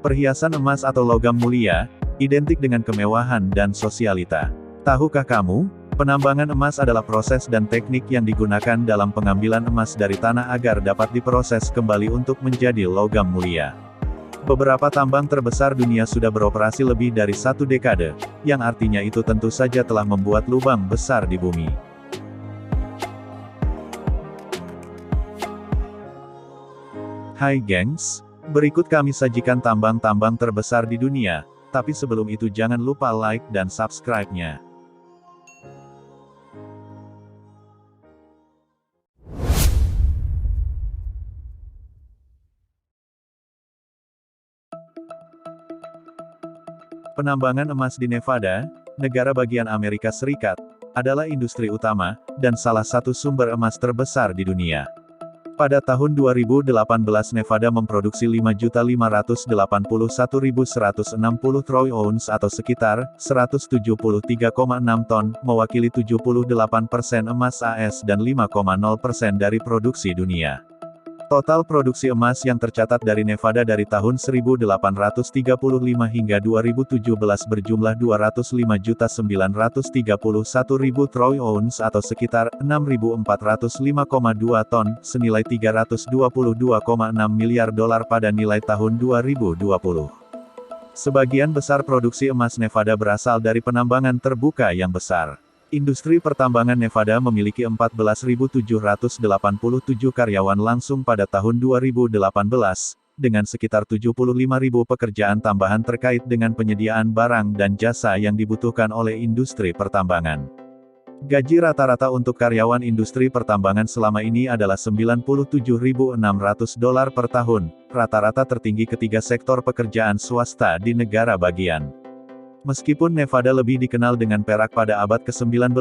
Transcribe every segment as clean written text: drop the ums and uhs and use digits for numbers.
Perhiasan emas atau logam mulia, identik dengan kemewahan dan sosialita. Tahukah kamu, penambangan emas adalah proses dan teknik yang digunakan dalam pengambilan emas dari tanah agar dapat diproses kembali untuk menjadi logam mulia. Beberapa tambang terbesar dunia sudah beroperasi lebih dari 1 dekade, yang artinya itu tentu saja telah membuat lubang besar di bumi. Hai gengs, berikut kami sajikan tambang-tambang terbesar di dunia, tapi sebelum itu jangan lupa like dan subscribe-nya. Penambangan emas di Nevada, negara bagian Amerika Serikat, adalah industri utama, dan salah satu sumber emas terbesar di dunia. Pada tahun 2018 Nevada memproduksi 5.581.160 troy ounce atau sekitar 173,6 ton, mewakili 78% emas AS dan 5,0% dari produksi dunia. Total produksi emas yang tercatat dari Nevada dari tahun 1835 hingga 2017 berjumlah 205.931.000 troy ounce atau sekitar 6.405,2 ton, senilai 322,6 miliar dolar pada nilai tahun 2020. Sebagian besar produksi emas Nevada berasal dari penambangan terbuka yang besar. Industri pertambangan Nevada memiliki 14.787 karyawan langsung pada tahun 2018, dengan sekitar 75.000 pekerjaan tambahan terkait dengan penyediaan barang dan jasa yang dibutuhkan oleh industri pertambangan. Gaji rata-rata untuk karyawan industri pertambangan selama ini adalah $97.600 per tahun, rata-rata tertinggi ketiga sektor pekerjaan swasta di negara bagian. Meskipun Nevada lebih dikenal dengan perak pada abad ke-19,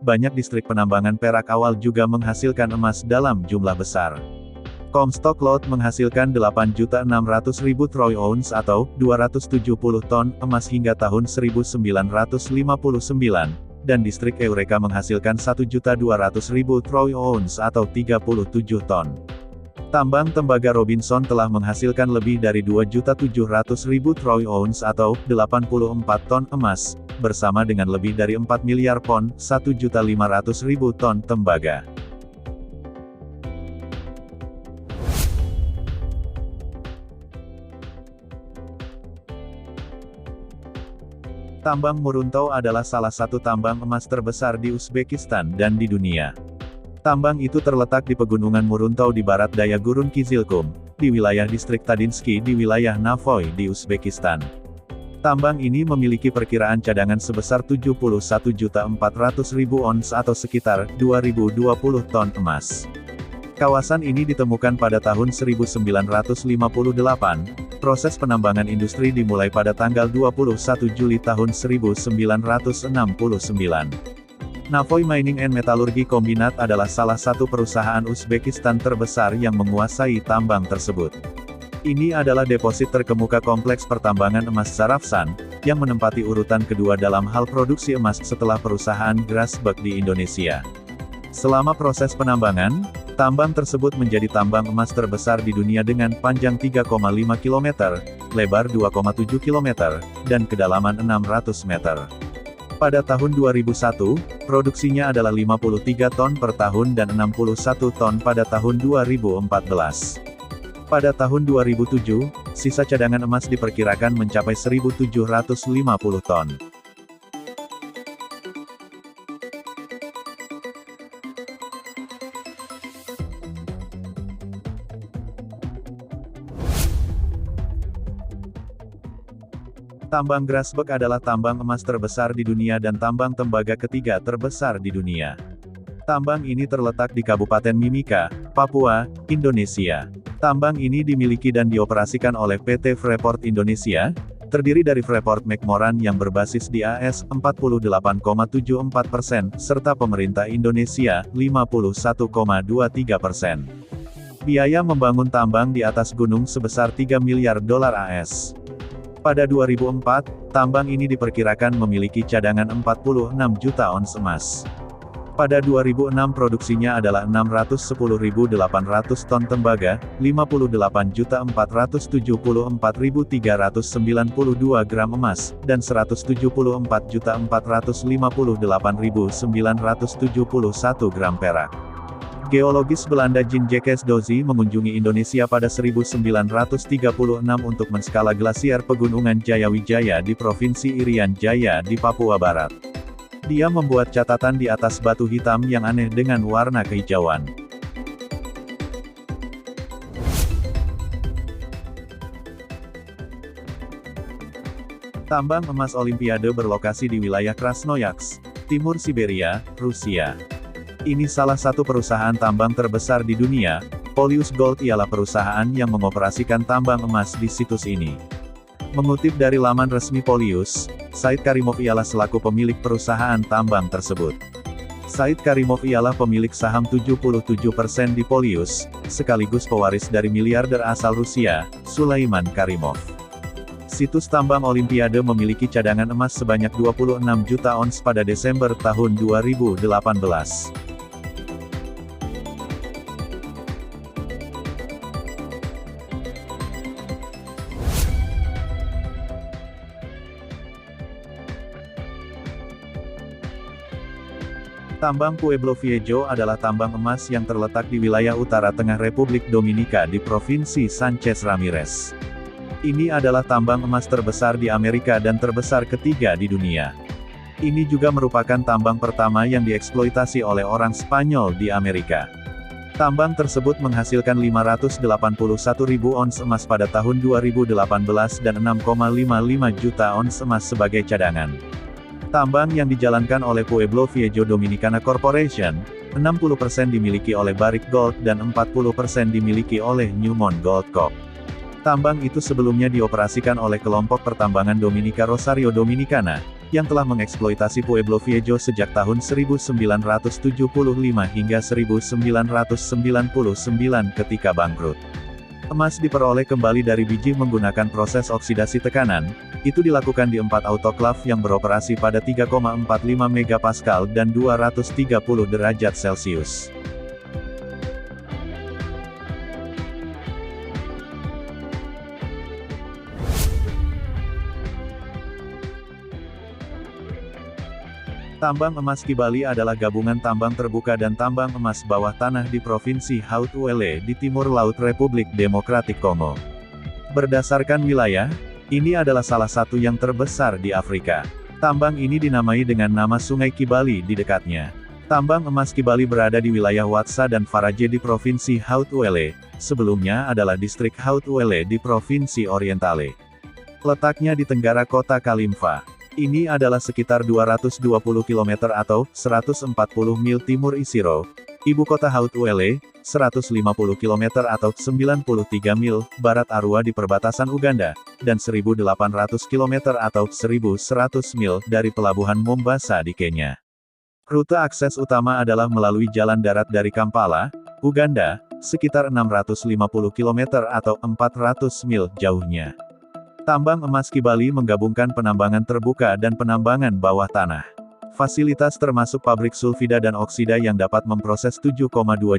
banyak distrik penambangan perak awal juga menghasilkan emas dalam jumlah besar. Comstock Lode menghasilkan 8.600.000 troy ounce atau 270 ton emas hingga tahun 1959, dan distrik Eureka menghasilkan 1.200.000 troy ounce atau 37 ton. Tambang tembaga Robinson telah menghasilkan lebih dari 2.700.000 troy ounce atau 84 ton emas, bersama dengan lebih dari 4 miliar pon, 1.500.000 ton tembaga. Tambang Muruntau adalah salah satu tambang emas terbesar di Uzbekistan dan di dunia. Tambang itu terletak di pegunungan Muruntau di barat daya Gurun Kizilkum, di wilayah distrik Tadinsky di wilayah Navoy di Uzbekistan. Tambang ini memiliki perkiraan cadangan sebesar 71.400.000 ons atau sekitar 2.020 ton emas. Kawasan ini ditemukan pada tahun 1958. Proses penambangan industri dimulai pada tanggal 21 Juli tahun 1969. Navoy Mining and Metallurgy Combinat adalah salah satu perusahaan Uzbekistan terbesar yang menguasai tambang tersebut. Ini adalah deposit terkemuka kompleks pertambangan emas Zarafsan, yang menempati urutan kedua dalam hal produksi emas setelah perusahaan Grasberg di Indonesia. Selama proses penambangan, tambang tersebut menjadi tambang emas terbesar di dunia dengan panjang 3,5 km, lebar 2,7 km, dan kedalaman 600 meter. Pada tahun 2001, produksinya adalah 53 ton per tahun dan 61 ton pada tahun 2014. Pada tahun 2007, sisa cadangan emas diperkirakan mencapai 1.750 ton. Tambang Grasberg adalah tambang emas terbesar di dunia dan tambang tembaga ketiga terbesar di dunia. Tambang ini terletak di Kabupaten Mimika, Papua, Indonesia. Tambang ini dimiliki dan dioperasikan oleh PT Freeport Indonesia, terdiri dari Freeport McMoran yang berbasis di AS 48,74%, serta pemerintah Indonesia 51,23%. Biaya membangun tambang di atas gunung sebesar 3 miliar dolar AS. Pada 2004, tambang ini diperkirakan memiliki cadangan 46 juta ons emas. Pada 2006 produksinya adalah 610.800 ton tembaga, 58.474.392 gram emas, dan 174.458.971 gram perak. Geologis Belanda Jean Jacques Dozy mengunjungi Indonesia pada 1936 untuk menskala glasier Pegunungan Jayawijaya di Provinsi Irian Jaya di Papua Barat. Dia membuat catatan di atas batu hitam yang aneh dengan warna kehijauan. Tambang emas Olimpiade berlokasi di wilayah Krasnoyarsk, Timur Siberia, Rusia. Ini salah satu perusahaan tambang terbesar di dunia. Polius Gold ialah perusahaan yang mengoperasikan tambang emas di situs ini. Mengutip dari laman resmi Polius, Said Karimov ialah selaku pemilik perusahaan tambang tersebut. Said Karimov ialah pemilik saham 77% di Polius, sekaligus pewaris dari miliarder asal Rusia, Sulaiman Karimov. Situs tambang Olimpiade memiliki cadangan emas sebanyak 26 juta ons pada Desember tahun 2018. Tambang Pueblo Viejo adalah tambang emas yang terletak di wilayah utara tengah Republik Dominika di Provinsi Sanchez Ramirez. Ini adalah tambang emas terbesar di Amerika dan terbesar ketiga di dunia. Ini juga merupakan tambang pertama yang dieksploitasi oleh orang Spanyol di Amerika. Tambang tersebut menghasilkan 581.000 ons emas pada tahun 2018 dan 6,55 juta ons emas sebagai cadangan. Tambang yang dijalankan oleh Pueblo Viejo Dominicana Corporation, 60% dimiliki oleh Barrick Gold dan 40% dimiliki oleh Newmont Gold Corp. Tambang itu sebelumnya dioperasikan oleh kelompok pertambangan Dominica Rosario Dominicana, yang telah mengeksploitasi Pueblo Viejo sejak tahun 1975 hingga 1999 ketika bangkrut. Emas diperoleh kembali dari biji menggunakan proses oksidasi tekanan. Itu dilakukan di 4 autoklav yang beroperasi pada 3,45 megapascal dan 230 derajat Celcius. Tambang emas Kibali adalah gabungan tambang terbuka dan tambang emas bawah tanah di Provinsi Haut-Uele di Timur Laut Republik Demokratik Kongo. Berdasarkan wilayah, ini adalah salah satu yang terbesar di Afrika. Tambang ini dinamai dengan nama Sungai Kibali di dekatnya. Tambang emas Kibali berada di wilayah Watsa dan Faraje di Provinsi Haut-Uele, sebelumnya adalah distrik Haut-Uele di Provinsi Orientale. Letaknya di tenggara kota Kalimfa. Ini adalah sekitar 220 km atau 140 mil timur Isiro, ibu kota Haut-Uele, 150 km atau 93 mil barat Arua di perbatasan Uganda, dan 1.800 km atau 1.100 mil dari pelabuhan Mombasa di Kenya. Rute akses utama adalah melalui jalan darat dari Kampala, Uganda, sekitar 650 km atau 400 mil jauhnya. Tambang emas Kibali menggabungkan penambangan terbuka dan penambangan bawah tanah. Fasilitas termasuk pabrik sulfida dan oksida yang dapat memproses 7,2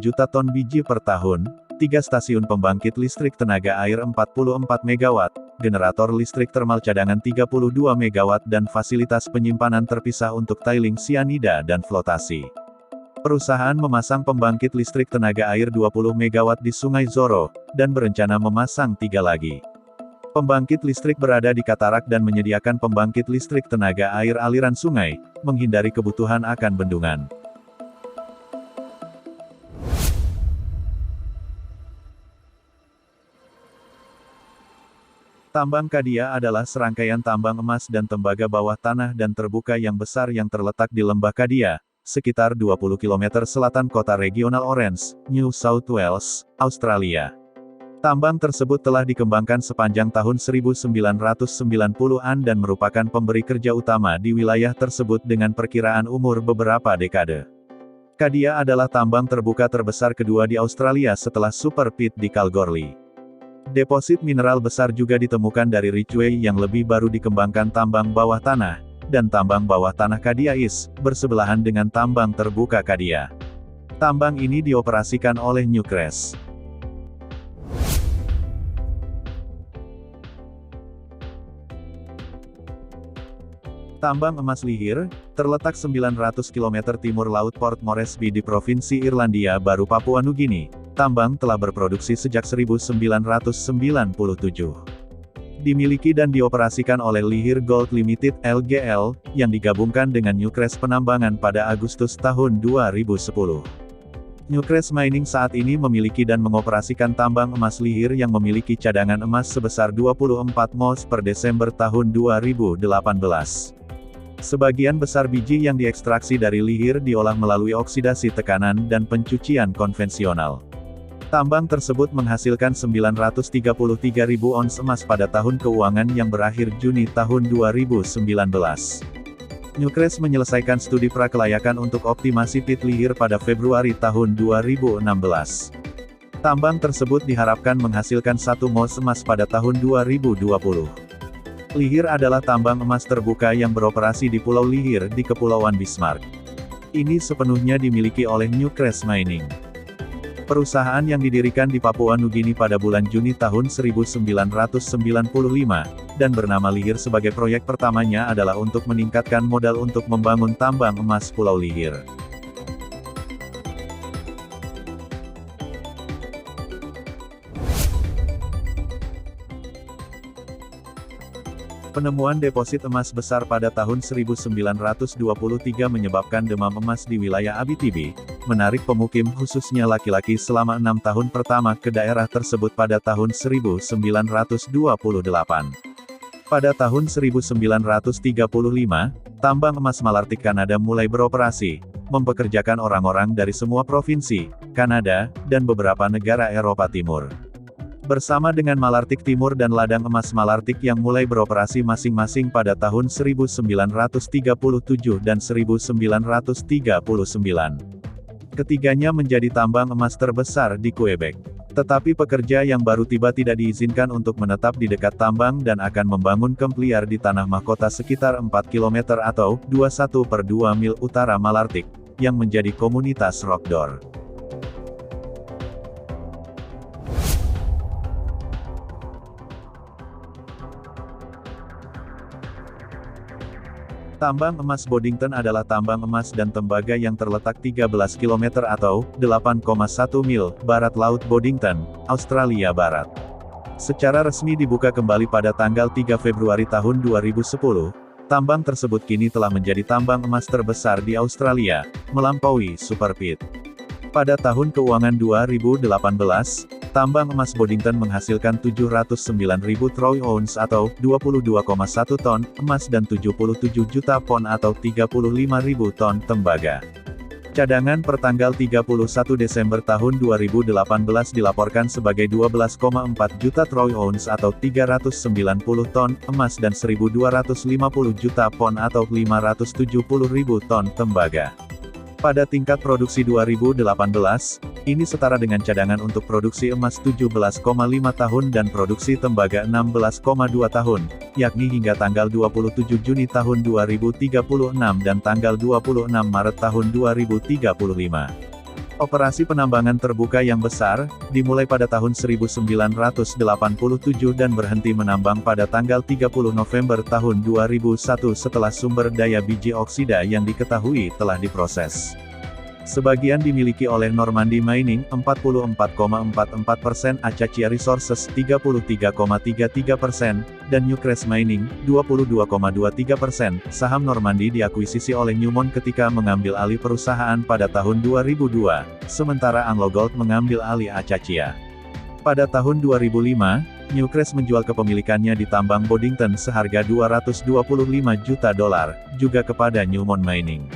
juta ton biji per tahun, 3 stasiun pembangkit listrik tenaga air 44 MW, generator listrik termal cadangan 32 MW dan fasilitas penyimpanan terpisah untuk tailing sianida dan flotasi. Perusahaan memasang pembangkit listrik tenaga air 20 MW di Sungai Zoro, dan berencana memasang 3 lagi. Pembangkit listrik berada di katarak dan menyediakan pembangkit listrik tenaga air aliran sungai, menghindari kebutuhan akan bendungan. Tambang Kadia adalah serangkaian tambang emas dan tembaga bawah tanah dan terbuka yang besar yang terletak di Lembah Kadia, sekitar 20 km selatan kota regional Orange, New South Wales, Australia. Tambang tersebut telah dikembangkan sepanjang tahun 1990-an dan merupakan pemberi kerja utama di wilayah tersebut dengan perkiraan umur beberapa dekade. Kadia adalah tambang terbuka terbesar kedua di Australia setelah Super Pit di Kalgoorlie. Deposit mineral besar juga ditemukan dari Ridgeway yang lebih baru dikembangkan tambang bawah tanah, dan tambang bawah tanah Kadia East, bersebelahan dengan tambang terbuka Kadia. Tambang ini dioperasikan oleh Newcrest. Tambang emas Lihir, terletak 900 km timur laut Port Moresby di Provinsi Irlandia Baru Papua Nugini. Tambang telah berproduksi sejak 1997. Dimiliki dan dioperasikan oleh Lihir Gold Limited (LGL), yang digabungkan dengan Newcrest Penambangan pada Agustus tahun 2010. Newcrest Mining saat ini memiliki dan mengoperasikan tambang emas Lihir yang memiliki cadangan emas sebesar 24 mols per Desember tahun 2018. Sebagian besar biji yang diekstraksi dari Lihir diolah melalui oksidasi tekanan dan pencucian konvensional. Tambang tersebut menghasilkan 933.000 ons emas pada tahun keuangan yang berakhir Juni tahun 2019. Newcrest menyelesaikan studi prakelayakan untuk optimasi pit Lihir pada Februari tahun 2016. Tambang tersebut diharapkan menghasilkan 1 mols emas pada tahun 2020. Lihir adalah tambang emas terbuka yang beroperasi di Pulau Lihir di Kepulauan Bismarck. Ini sepenuhnya dimiliki oleh Newcrest Mining. Perusahaan yang didirikan di Papua Nugini pada bulan Juni tahun 1995, dan bernama Lihir sebagai proyek pertamanya adalah untuk meningkatkan modal untuk membangun tambang emas Pulau Lihir. Penemuan deposit emas besar pada tahun 1923 menyebabkan demam emas di wilayah Abitibi, menarik pemukim khususnya laki-laki selama 6 tahun pertama ke daerah tersebut pada tahun 1928. Pada tahun 1935, tambang emas Malartic Kanada mulai beroperasi, mempekerjakan orang-orang dari semua provinsi, Kanada, dan beberapa negara Eropa Timur. Bersama dengan Malartic Timur dan ladang emas Malartic yang mulai beroperasi masing-masing pada tahun 1937 dan 1939. Ketiganya menjadi tambang emas terbesar di Quebec. Tetapi pekerja yang baru tiba tidak diizinkan untuk menetap di dekat tambang dan akan membangun kamp liar di tanah mahkota sekitar 4 km atau 21/2 mil utara Malartic, yang menjadi komunitas Rockdor. Tambang emas Boddington adalah tambang emas dan tembaga yang terletak 13 km atau 8,1 mil barat Laut Boddington, Australia Barat. Secara resmi dibuka kembali pada tanggal 3 Februari tahun 2010, tambang tersebut kini telah menjadi tambang emas terbesar di Australia, melampaui Super Pit. Pada tahun keuangan 2018, tambang emas Boddington menghasilkan 709.000 troy ounce atau 22,1 ton emas dan 77 juta pon atau 35.000 ton tembaga. Cadangan per tanggal 31 Desember tahun 2018 dilaporkan sebagai 12,4 juta troy ounce atau 390 ton emas dan 1.250 juta pon atau 570.000 ton tembaga. Pada tingkat produksi 2018, ini setara dengan cadangan untuk produksi emas 17,5 tahun dan produksi tembaga 16,2 tahun, yakni hingga tanggal 27 Juni tahun 2036 dan tanggal 26 Maret tahun 2035. Operasi penambangan terbuka yang besar, dimulai pada tahun 1987 dan berhenti menambang pada tanggal 30 November tahun 2001 setelah sumber daya biji oksida yang diketahui telah diproses. Sebagian dimiliki oleh Normandy Mining, 44,44%, Acacia Resources, 33,33%, dan Newcrest Mining, 22,23%. Saham Normandy diakuisisi oleh Newmont ketika mengambil alih perusahaan pada tahun 2002, sementara AngloGold mengambil alih Acacia. Pada tahun 2005, Newcrest menjual kepemilikannya di tambang Boddington seharga $225 juta, juga kepada Newmont Mining.